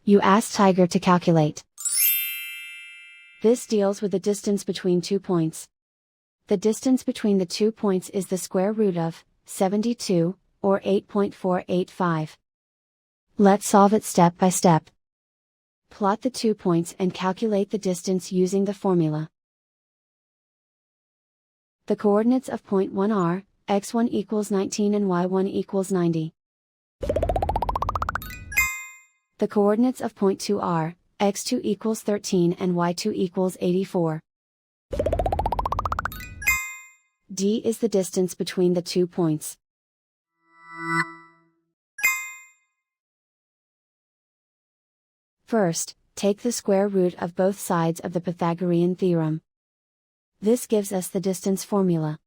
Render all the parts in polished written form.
You ask Tiger to calculate. This deals with the distance between 2 points. The distance between the 2 points is the square root of 72, or 8.485. Let's solve it step by step. Plot the 2 points and calculate the distance using the formula. The coordinates of point 1 are, x1 equals 19 and y1 equals 90. The coordinates of point 2 are, x2 equals 13 and y2 equals 84. D is the distance between the 2 points. First, take the square root of both sides of the Pythagorean theorem. This gives us the distance formula.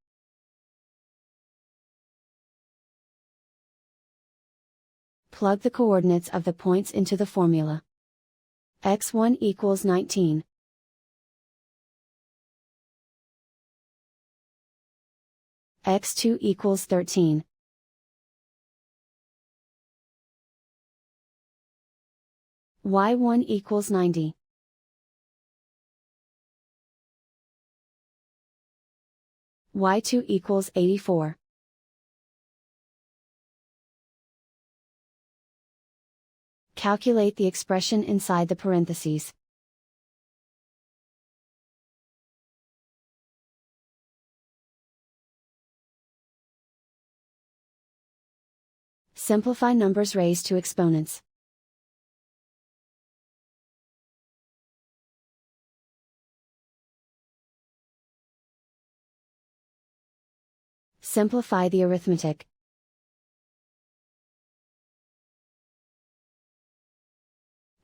Plug the coordinates of the points into the formula. x1 equals 19. x2 equals 13. y1 equals 90. y2 equals 84. Calculate the expression inside the parentheses. Simplify numbers raised to exponents. Simplify the arithmetic.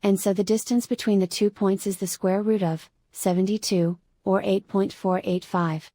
And so the distance between the 2 points is the square root of 72, or 8.485.